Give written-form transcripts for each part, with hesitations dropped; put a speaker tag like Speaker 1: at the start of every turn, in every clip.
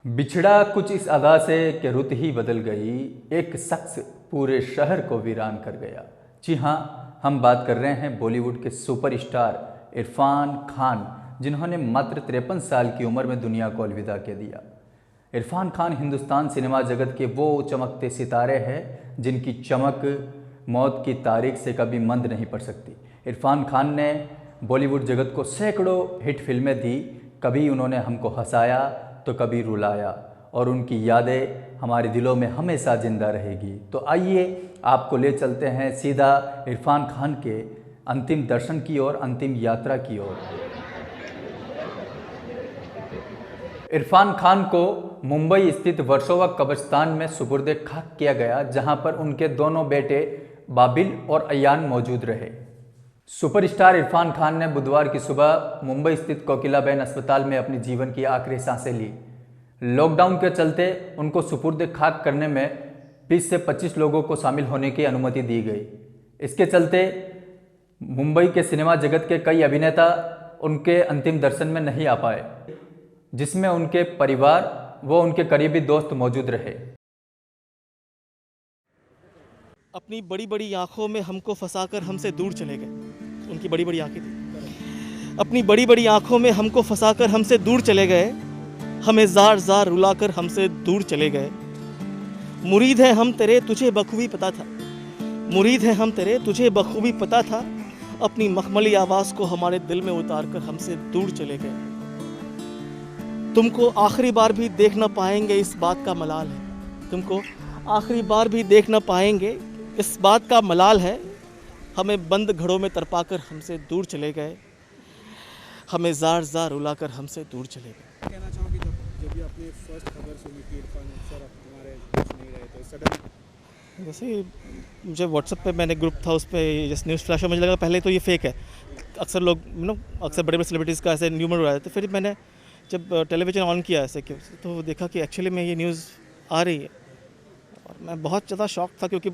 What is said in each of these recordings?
Speaker 1: बिछड़ा कुछ इस अदा से कि रुत ही बदल गई, एक शख्स पूरे शहर को वीरान कर गया। जी हाँ, हम बात कर रहे हैं बॉलीवुड के सुपरस्टार इरफान खान, जिन्होंने मात्र 53 साल की उम्र में दुनिया को अलविदा कह दिया। इरफान खान हिंदुस्तान सिनेमा जगत के वो चमकते सितारे हैं जिनकी चमक मौत की तारीख से कभी मंद नहीं पड़ सकती। इरफान खान ने बॉलीवुड जगत को सैकड़ों हिट फिल्में दी। कभी उन्होंने हमको हंसाया तो कभी रुलाया, और उनकी यादें हमारे दिलों में हमेशा ज़िंदा रहेगी। तो आइए आपको ले चलते हैं सीधा इरफान खान के अंतिम दर्शन की ओर, अंतिम यात्रा की ओर। इरफान खान को मुंबई स्थित वर्सोवा कब्रिस्तान में सुपुर्द खाक किया गया, जहां पर उनके दोनों बेटे बाबिल और अयान मौजूद रहे। सुपरस्टार इरफान खान ने बुधवार की सुबह मुंबई स्थित कोकिलाबेन अस्पताल में अपनी जीवन की आखिरी सांसें ली। लॉकडाउन के चलते उनको सुपुर्द खाक करने में 20 से 25 लोगों को शामिल होने की अनुमति दी गई। इसके चलते मुंबई के सिनेमा जगत के कई अभिनेता उनके अंतिम दर्शन में नहीं आ पाए, जिसमें उनके परिवार व उनके करीबी दोस्त मौजूद रहे।
Speaker 2: अपनी बड़ी बड़ी आंखों में हमको फंसाकर हमसे दूर चले गए। उनकी बड़ी बड़ी आंखें थी। अपनी बड़ी बड़ी आंखों में हमको फंसाकर हमसे दूर चले गए, हमें जार जार रुलाकर हमसे दूर चले गए। मुरीद है हम तेरे तुझे बखूबी पता था, मुरीद है हम तेरे तुझे बखूबी पता था, अपनी मखमली आवाज़ को हमारे दिल में उतार कर हमसे दूर चले गए। तुमको आखिरी बार भी देख ना पाएंगे इस बात का मलाल है, तुमको आखिरी बार भी देख ना पाएंगे इस बात का मलाल है, हमें बंद घड़ों में तरपाकर हमसे दूर चले गए, हमें जार जार रुलाकर हमसे दूर चले गए।
Speaker 3: कहना चाहूँगी जब भी आपने फर्स्ट खबर सुनी कि इरफान सर अब हमारे बीच नहीं रहे, तो सडन
Speaker 2: जैसे मुझे व्हाट्सएप पे मैंने ग्रुप था, उस पर जैसे न्यूज़ फ्लैश, मुझे लगा पहले तो ये फेक है। अक्सर लोग अक्सर बड़े बड़े सेलिब्रिटीज़ का ऐसे न्यूमर उड़ाए थे। फिर मैंने जब टेलीविज़न ऑन किया ऐसे तो देखा कि एक्चुअली में ये न्यूज़ आ रही है, और मैं बहुत ज़्यादा शॉक था, क्योंकि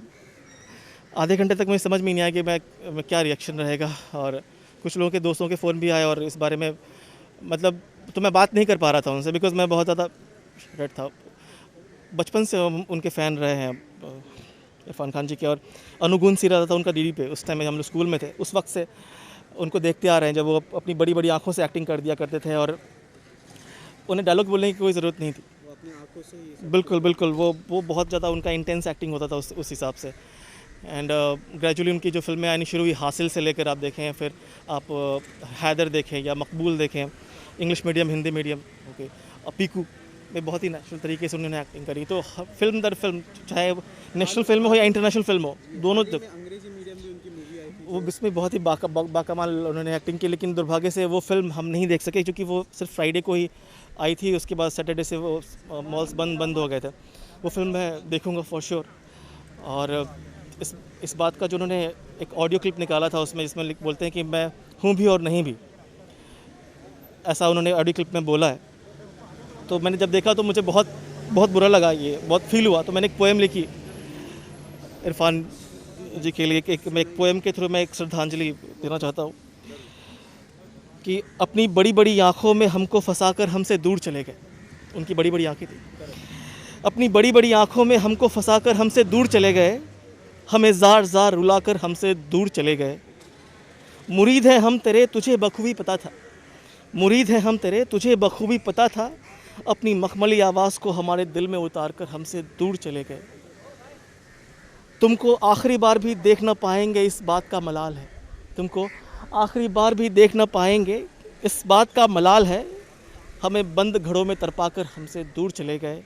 Speaker 2: आधे घंटे तक मुझे समझ में नहीं आया कि मैं क्या रिएक्शन रहेगा। और कुछ लोगों के दोस्तों के फ़ोन भी आए, और इस बारे में मतलब तो मैं बात नहीं कर पा रहा था उनसे, बिकॉज़ मैं बहुत ज़्यादा रेड था। बचपन से हम उनके फ़ैन रहे हैं इरफान खान जी के, और अनुगुण सी रहा था उनका डीडी पे। उस टाइम में हम लोग स्कूल में थे, उस वक्त से उनको देखते आ रहे हैं, जब वो अपनी बड़ी बड़ी आँखों से एक्टिंग कर दिया करते थे, और उन्हें डायलॉग बोलने की कोई ज़रूरत नहीं थी।
Speaker 3: वो अपनी आंखों से ही
Speaker 2: बिल्कुल बिल्कुल, वो बहुत ज़्यादा उनका इंटेंस एक्टिंग होता था उस हिसाब से। एंड ग्रेजुअली उनकी जो फिल्में आनी शुरू हुई, हासिल से लेकर आप देखें, फिर आप हैदर देखें या मकबूल देखें, English medium Hindi medium, okay, Piku में बहुत ही नेचुरल तरीके से उन्होंने एक्टिंग करी। तो फिल्म दर फिल्म, चाहे नेशनल फिल्म हो या इंटरनेशनल फिल्म हो, दोनों
Speaker 3: अंग्रेजी मीडियम भी उनकी मूवी आई थी,
Speaker 2: वो इसमें बहुत ही बाकमाल उन्होंने एक्टिंग की। लेकिन दुर्भाग्य से वो फिल्म हम नहीं देख सके, क्योंकि वो सिर्फ फ्राइडे को ही आई थी, उसके बाद सैटरडे से वो मॉल्स बंद हो गए थे। वो फिल्म मैं देखूंगा फॉर श्योर। और इस बात का जो उन्होंने एक ऑडियो क्लिप निकाला था उसमें, जिसमें बोलते हैं कि मैं हूँ भी और नहीं भी, ऐसा उन्होंने ऑडियो क्लिप में बोला है। तो मैंने जब देखा तो मुझे बहुत बहुत बुरा लगा, ये बहुत फील हुआ। तो मैंने एक पोएम लिखी इरफान जी के लिए। मैं एक पोएम के थ्रू मैं एक श्रद्धांजलि देना चाहता हूँ कि अपनी बड़ी बड़ी आँखों में हमको फंसाकर हमसे दूर चले गए। उनकी बड़ी बड़ी आँखें थी। अपनी बड़ी बड़ी आँखों में हमको फंसाकर हमसे दूर चले गए, हमें जार जार रुलाकर हमसे दूर चले गए। मुरीद है हम तेरे तुझे बखूबी पता था, मुरीद है हम तेरे तुझे बखूबी पता था, अपनी मखमली आवाज़ को हमारे दिल में उतार कर हमसे दूर चले गए। तुमको आखिरी बार भी देख ना पाएंगे इस बात का मलाल है, तुमको आखिरी बार भी देख ना पाएंगे इस बात का मलाल है, हमें बंद घड़ों में तरपाकर हमसे दूर चले गए,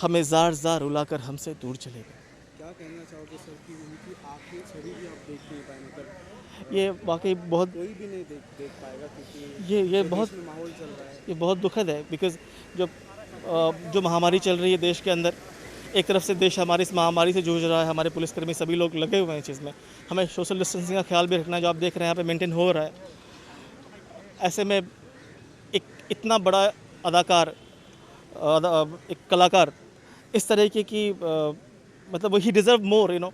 Speaker 2: हमें जार जार रुलाकर हमसे दूर चले गए।
Speaker 3: क्या कहना चाहोगे सर कि उनकी आखिरी छवि भी आप देख नहीं पाए? मतलब
Speaker 2: ये वाकई बहुत,
Speaker 3: कोई भी नहीं देख पाएगा, क्योंकि
Speaker 2: ये
Speaker 3: जो
Speaker 2: बहुत
Speaker 3: देश में माहौल चल रहा है।
Speaker 2: ये बहुत दुखद है, बिकॉज़ जो महामारी चल रही है देश के अंदर, एक तरफ से देश हमारी इस महामारी से जूझ रहा है, हमारे पुलिसकर्मी सभी लोग लगे हुए हैं इस चीज़ में। हमें सोशल डिस्टेंसिंग का ख्याल भी रखना है, जो आप देख रहे हैं यहाँ पे मेंटेन हो रहा है। ऐसे में एक इतना बड़ा अदाकार, एक कलाकार इस तरीके की, मतलब he deserve more, you know,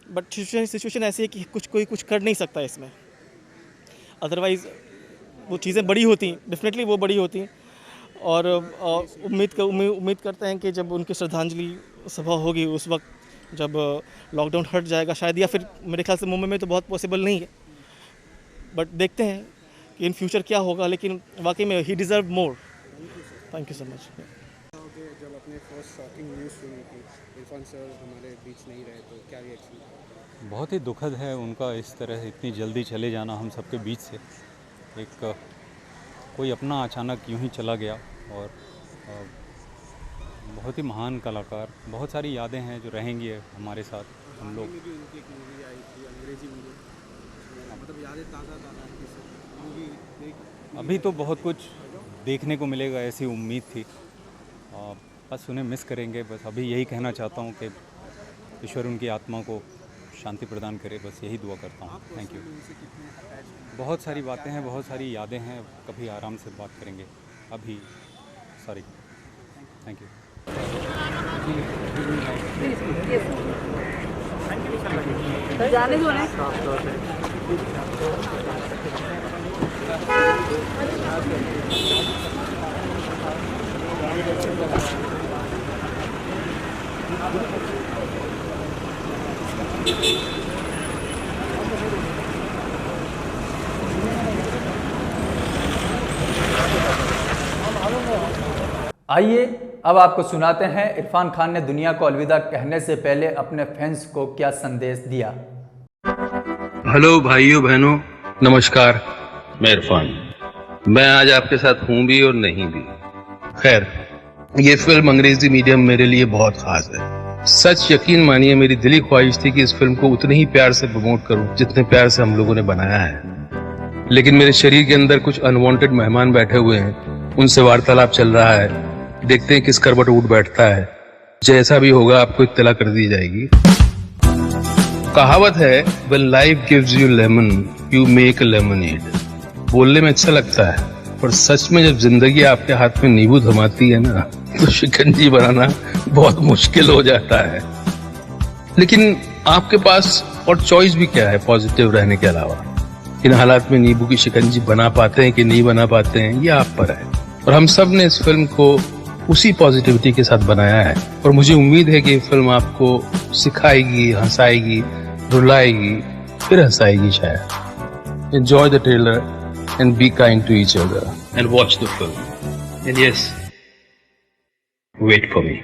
Speaker 2: but situation ऐसी है कि कोई कुछ कर नहीं सकता इसमें। अदरवाइज़ वो चीज़ें बड़ी होती, डेफिनेटली वो बड़ी होती, और उम्मीद करते हैं कि जब उनकी श्रद्धांजलि सभा होगी उस वक्त जब लॉकडाउन हट जाएगा शायद, या फिर मेरे ख्याल से मुंबई में तो बहुत पॉसिबल नहीं है, बट देखते हैं कि इन फ्यूचर क्या होगा, लेकिन वाकई में he deserve more. Thank you so much.
Speaker 3: Okay, जब अपने फर्स्ट शॉकिंग न्यूज़ सुनी कि इरफान सर हमारे बीच नहीं रहे तो क्या रिएक्शन?
Speaker 4: बहुत ही दुखद है उनका इस तरह इतनी जल्दी चले जाना हम सबके बीच से। एक कोई अपना अचानक यूं ही चला गया, और बहुत ही महान कलाकार, बहुत सारी यादें हैं जो रहेंगी हमारे साथ हम लोग।
Speaker 3: में भी उनकी एक मूवी आई थी, अंग्रेजी मूवी, मतलब यादें ताज़ा मूवी देख।
Speaker 4: अभी तो बहुत कुछ देखने को मिलेगा ऐसी उम्मीद थी, बस उन्हें मिस करेंगे। बस अभी यही कहना चाहता हूँ कि ईश्वर उनकी आत्मा को शांति प्रदान करे, बस यही दुआ करता हूँ। Thank you. बहुत सारी बातें हैं, बहुत सारी यादें हैं, कभी आराम से बात करेंगे। अभी सॉरी, थैंक यू।
Speaker 5: जाने दो ना।
Speaker 1: आइए अब आपको सुनाते हैं इरफान खान ने दुनिया को अलविदा कहने से पहले अपने फैंस को क्या संदेश दिया।
Speaker 6: हेलो भाइयों बहनों, नमस्कार। मैं इरफान, मैं आज आपके साथ हूं भी और नहीं भी। खैर, ये फिल्म अंग्रेजी मीडियम मेरे लिए बहुत खास है। सच यकीन मानिए, मेरी दिली ख्वाहिश थी कि इस फिल्म को उतने ही प्यार से प्रमोट करूं जितने प्यार से हम लोगों ने बनाया है। लेकिन मेरे शरीर के अंदर कुछ अनवांटेड मेहमान बैठे हुए हैं, उनसे वार्तालाप चल रहा है। देखते हैं किस करवट उठ बैठता है। जैसा भी होगा आपको इत्तला कर दी जाएगी। कहावत है, when life gives you lemon, you make a lemonade। बोलने में अच्छा लगता है, पर सच में जब जिंदगी आपके हाथ में नींबू थमाती है ना, तो शिकंजी बनाना बहुत मुश्किल हो जाता है। लेकिन आपके पास और चॉइस भी क्या है पॉजिटिव रहने के अलावा? इन हालात में नींबू की शिकंजी बना पाते हैं कि नहीं बना पाते हैं, ये आप पर है। और हम सब ने इस फिल्म को उसी पॉजिटिविटी के साथ बनाया है, और मुझे उम्मीद है कि ये फिल्म आपको सिखाएगी, हंसाएगी, रुलाएगी, फिर हंसाएगी शायद। Enjoy the trailer and be kind to each other and watch the film. And yes, wait for me.